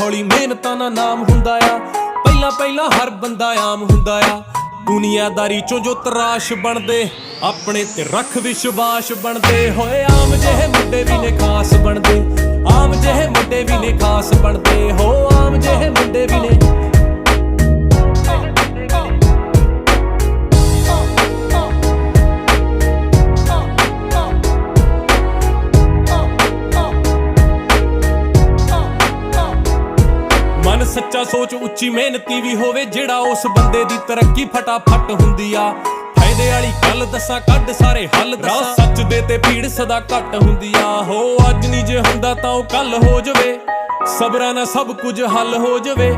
ਹੌਲੀ ਮਿਹਨਤਾਂ ਨਾਲ ਨਾਮ ਹੁੰਦਾ ਆ। ਪਹਿਲਾਂ ਹਰ ਬੰਦਾ ਆਮ ਹੁੰਦਾ ਆ। ਦੁਨੀਆਦਾਰੀ ਚੋਂ ਜੋ ਤਰਾਸ਼ ਬਣਦੇ, ਆਪਣੇ ਤੇ ਰੱਖ ਵਿਸ਼ਵਾਸ ਬਣਦੇ ਹੋਏ। ਆਮ ਜਿਹੇ ਮੁੰਡੇ ਵੀ ਨੇ ਖਾਸ ਬਣਦੇ, ਆਮ ਜਿਹੇ ਮੁੰਡੇ ਵੀ ਨੇ ਖਾਸ ਬਣਦੇ ਹੋ। ਆਮ ਜਿਹੇ ਮੁੰਡੇ ਵੀ ਨੇ। ਮਨ ਸੱਚਾ, ਸੋਚ ਉੱਚੀ, ਮਿਹਨਤੀ ਵੀ ਹੋਵੇ ਜਿਹੜਾ, ਉਸ ਬੰਦੇ ਦੀ ਤਰੱਕੀ ਫਟਾਫਟ ਹੁੰਦੀ ਆ। ਫਾਇਦੇ ਵਾਲੀ ਗੱਲ ਦੱਸਾਂ, ਕੱਢ ਸਾਰੇ ਹੱਲ ਦੱਸਾਂ, ਸੱਚ ਦੇ ਤੇ ਭੀੜ ਸਦਾ ਘੱਟ ਹੁੰਦੀ ਆ। ਹੋ ਅੱਜ ਨਹੀਂ ਜੇ ਹੁੰਦਾ ਤਾਂ ਉਹ ਕੱਲ ਹੋ ਜਾਵੇ, ਸਬਰਾਂ ਨਾਲ ਸਭ ਕੁਝ ਹੱਲ ਹੋ ਜਾਵੇ।